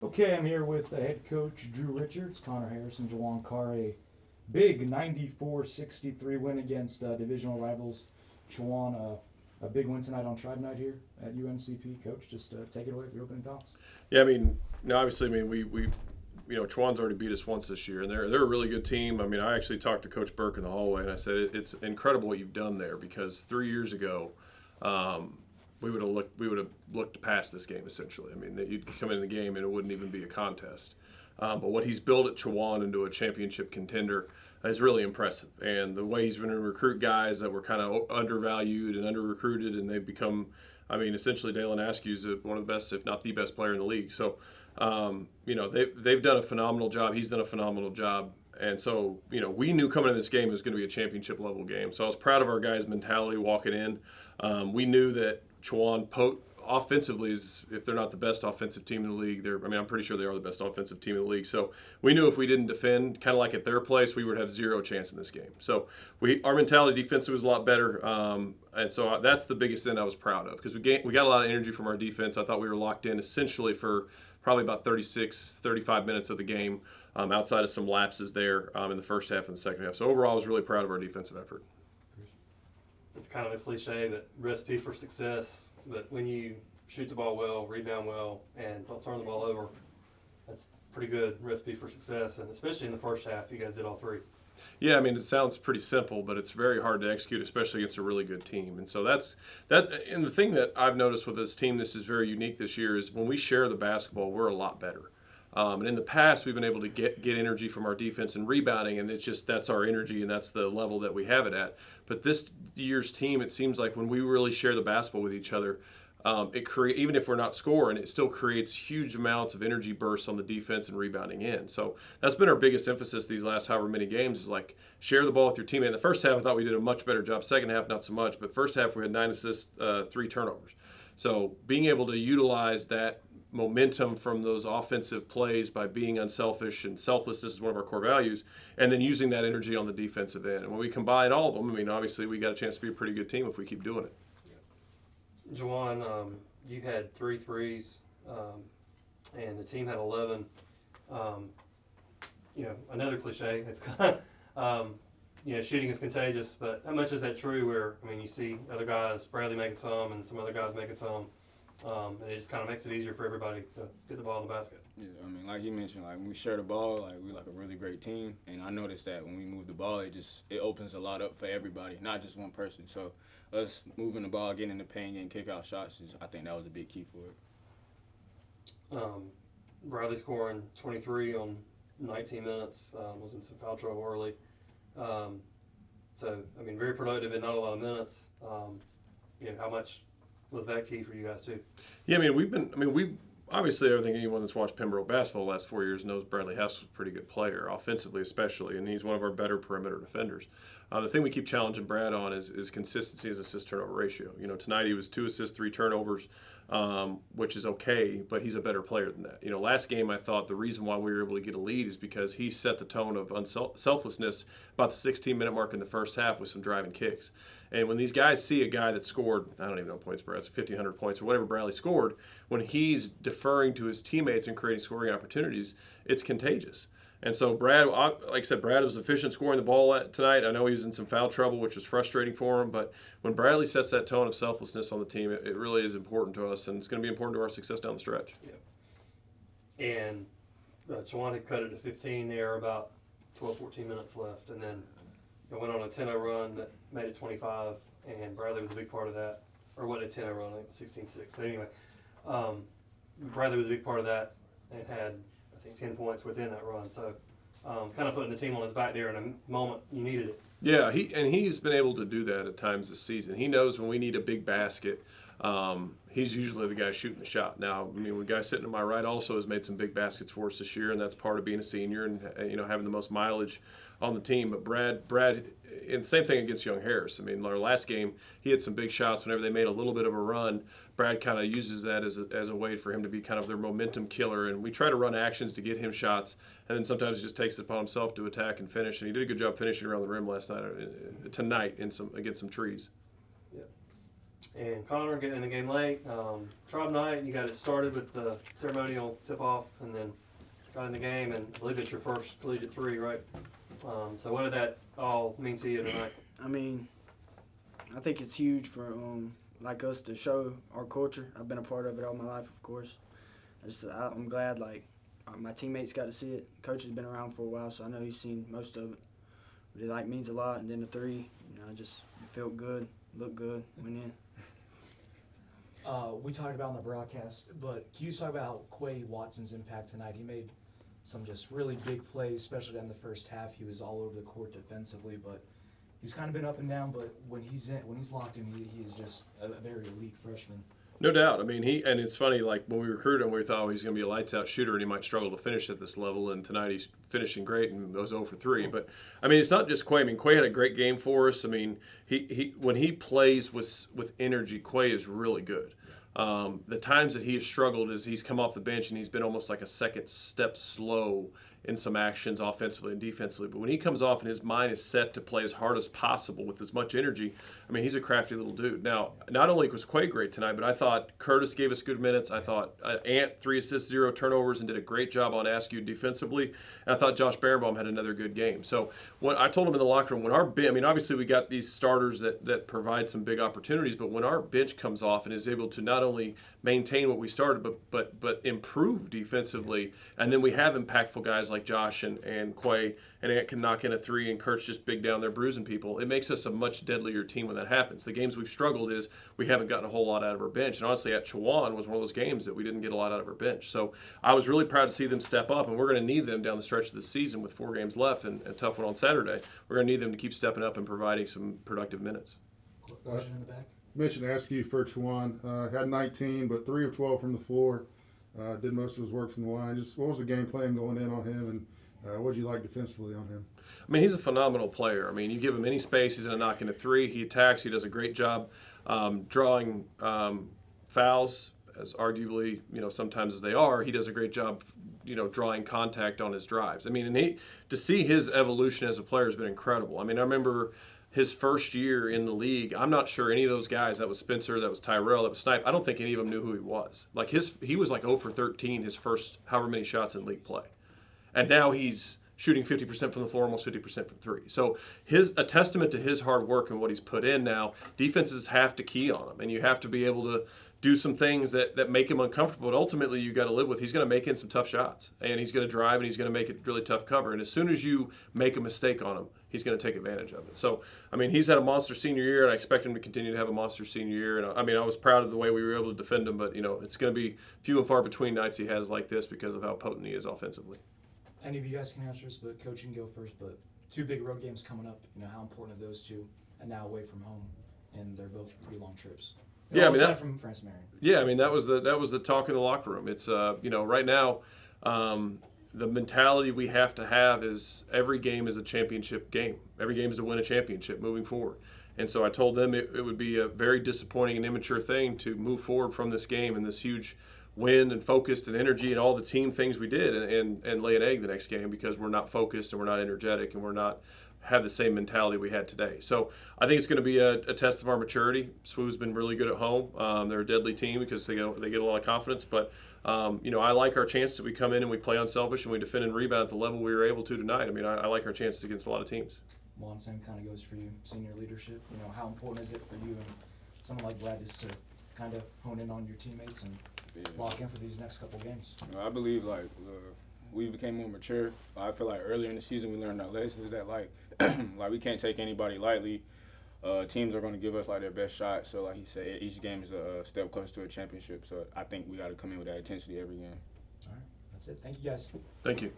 Okay, I'm here with head coach Drew Richards, Connor Harrison, Chowan Carr. A big 94-63 win against divisional rivals Chowan. A big win tonight on Tribe Night here at UNCP. Coach, just take it away for your opening thoughts. Yeah, obviously, we Chowan's already beat us once this year, and they're a really good team. I actually talked to Coach Burke in the hallway, and I said it's incredible what you've done there because 3 years ago, we would have looked past this game essentially. That you'd come in the game and it wouldn't even be a contest. But what he's built at Chowan into a championship contender is really impressive. And the way he's going to recruit guys that were kind of undervalued and under-recruited, and they've become, essentially Dalen Askew's one of the best, if not the best player in the league. So, they've done a phenomenal job. He's done a phenomenal job. And so, we knew coming in this game it was going to be a championship level game. So I was proud of our guys' mentality walking in. We knew that Chowan offensively is, if they're not the best offensive team in the league, I'm pretty sure they are the best offensive team in the league. So we knew if we didn't defend, kind of like at their place, we would have zero chance in this game. So our mentality defensively was a lot better, and so that's the biggest thing I was proud of because we got a lot of energy from our defense. I thought we were locked in essentially for probably about 35 minutes of the game, outside of some lapses there in the first half and the second half. So overall, I was really proud of our defensive effort. It's kind of a cliche that recipe for success, but when you shoot the ball well, rebound well, and don't turn the ball over, that's a pretty good recipe for success, and especially in the first half, you guys did all three. Yeah, it sounds pretty simple, but it's very hard to execute, especially against a really good team. And so that's that. And the thing that I've noticed with this team, this is very unique this year, is when we share the basketball, we're a lot better. And in the past, we've been able to get energy from our defense and rebounding, and that's our energy, and that's the level that we have it at. But this year's team, it seems like when we really share the basketball with each other, even if we're not scoring, it still creates huge amounts of energy bursts on the defense and rebounding in. So that's been our biggest emphasis these last however many games is like share the ball with your teammate. In the first half, I thought we did a much better job. Second half, not so much. But first half, we had 9 assists, 3 turnovers. So being able to utilize that momentum from those offensive plays by being unselfish and selflessness is one of our core values, and then using that energy on the defensive end. And when we combine all of them, obviously we got a chance to be a pretty good team if we keep doing it. Chowan, you had 3 threes, and the team had 11. Another cliche, it's kind of, shooting is contagious, but how much is that true where, you see other guys, Bradley making some and some other guys making some, and it just kind of makes it easier for everybody to get the ball in the basket. Yeah, like you mentioned, when we share the ball, we're a really great team, and I noticed that when we move the ball, it opens a lot up for everybody, not just one person. So us moving the ball, getting in the paint, getting kick-out shots, I think that was a big key for it. Bradley scoring 23 on 19 minutes, was in some foul trouble early. Very productive in not a lot of minutes. How much was that key for you guys too? Yeah, we obviously everything anyone that's watched Pembroke basketball the last 4 years knows Bradley Hess was a pretty good player, offensively especially, and he's one of our better perimeter defenders. The thing we keep challenging Brad on is consistency as assist-turnover ratio. Tonight he was 2 assists, 3 turnovers, which is okay, but he's a better player than that. Last game I thought the reason why we were able to get a lead is because he set the tone of selflessness about the 16-minute mark in the first half with some driving kicks. And when these guys see a guy that scored, I don't even know points, Brad, 1,500 points or whatever Bradley scored, when he's deferring to his teammates and creating scoring opportunities, it's contagious. And so Brad, like I said, Brad was efficient scoring the ball tonight. I know he was in some foul trouble, which was frustrating for him. But when Bradley sets that tone of selflessness on the team, it really is important to us, and it's going to be important to our success down the stretch. Yeah. And Chowan had cut it to 15 there, about 12, 14 minutes left. And then it went on a 10-0 run that made it 25, and Bradley was a big part of that. Or what a 10-0 run, I think it was 16-6. But anyway, Bradley was a big part of that and had, I think, 10 points within that run. So kind of putting the team on his back there in a moment you needed it. Yeah, he's been able to do that at times this season. He knows when we need a big basket, he's usually the guy shooting the shot. Now, the guy sitting to my right also has made some big baskets for us this year, and that's part of being a senior and having the most mileage on the team. But Brad, and the same thing against Young Harris. Our last game, he had some big shots whenever they made a little bit of a run. Brad kind of uses that as a way for him to be kind of their momentum killer, and we try to run actions to get him shots, and then sometimes he just takes it upon himself to attack and finish. And he did a good job finishing around the rim tonight against some trees. Yeah. and Connor getting in the game late. Tribe night, you got it started with the ceremonial tip-off, and then got in the game, and I believe it's your first collegiate 3, right? So what did that all mean to you tonight? I mean, I think it's huge for like us to show our culture. I've been a part of it all my life, of course. I'm glad like my teammates got to see it. Coach has been around for a while, so I know he's seen most of it. But it means a lot. And then the 3, just felt good, looked good, went in. We talked about on the broadcast, but can you talk about Quay Watson's impact tonight? He made some just really big plays, especially in the first half. He was all over the court defensively, but he's kind of been up and down. But when he's locked in, he is just a very elite freshman. No doubt. I mean, and it's funny, like when we recruited him, we thought he's going to be a lights-out shooter and he might struggle to finish at this level. And tonight he's finishing great and goes 0 for 3. But, I mean, it's not just Quay. I mean, Quay had a great game for us. I mean, he when he plays with energy, Quay is really good. The times that he has struggled is he's come off the bench and he's been almost like a second step slow in some actions offensively and defensively. But when he comes off and his mind is set to play as hard as possible with as much energy, I mean, he's a crafty little dude. Now, not only was Quay great tonight, but I thought Curtis gave us good minutes. I thought Ant, 3 assists, 0 turnovers, and did a great job on Askew defensively. And I thought Josh Berenbaum had another good game. So when I told him in the locker room, I mean, obviously we got these starters that provide some big opportunities, but when our bench comes off and is able to not only maintain what we started, but improve defensively, and then we have impactful guys like Josh and Quay, and Ant can knock in a 3, and Kurt's just big down there bruising people. It makes us a much deadlier team when that happens. The games we've struggled is we haven't gotten a whole lot out of our bench, and honestly at Chowan was one of those games that we didn't get a lot out of our bench. So I was really proud to see them step up, and we're going to need them down the stretch of the season with 4 games left and a tough one on Saturday. We're going to need them to keep stepping up and providing some productive minutes. Question in the back. Mentioned Askew for Chowan. Had 19, but 3 of 12 from the floor. Did most of his work from the line. Just what was the game plan going in on him, and what did you like defensively on him? I mean, he's a phenomenal player. I mean, you give him any space, he's going to knock in a 3. He attacks. He does a great job drawing fouls, as arguably, sometimes as they are. He does a great job, drawing contact on his drives. I mean, and to see his evolution as a player has been incredible. I mean, I remember his first year in the league, I'm not sure any of those guys, that was Spencer, that was Tyrell, that was Snipe, I don't think any of them knew who he was. Like he was like 0 for 13 his first however many shots in league play. And now he's shooting 50% from the floor, almost 50% from 3. So a testament to his hard work and what he's put in now. Defenses have to key on him, and you have to be able to do some things that make him uncomfortable. But ultimately, you got to live with. He's going to make in some tough shots, and he's going to drive, and he's going to make it really tough cover. And as soon as you make a mistake on him, he's going to take advantage of it. So, I mean, he's had a monster senior year, and I expect him to continue to have a monster senior year. And I mean, I was proud of the way we were able to defend him, but it's going to be few and far between nights he has like this because of how potent he is offensively. Any of you guys can answer this, but Coach, you can go first. But 2 big road games coming up. How important are those 2? And now away from home, and they're both pretty long trips. Yeah, I mean aside from France Marion. Yeah, I mean that was the talk in the locker room. It's right now, the mentality we have to have is every game is a championship game. Every game is to win a championship moving forward. And so I told them it would be a very disappointing and immature thing to move forward from this game and this huge win and focused and energy and all the team things we did and lay an egg the next game because we're not focused and we're not energetic and we're not have the same mentality we had today. So I think it's going to be a test of our maturity. SWU's been really good at home. They're a deadly team because they get a lot of confidence. But, I like our chances that we come in and we play unselfish and we defend and rebound at the level we were able to tonight. I mean, I like our chances against a lot of teams. Well, and same kind of goes for you, senior leadership. How important is it for you and someone like Brad just to kind of hone in on your teammates and lock in for these next couple games? I believe we became more mature. I feel like earlier in the season we learned our lessons that like we can't take anybody lightly. Teams are going to give us their best shot. So like he said, each game is a step closer to a championship. So I think we got to come in with that intensity every game. All right, that's it. Thank you guys. Thank you.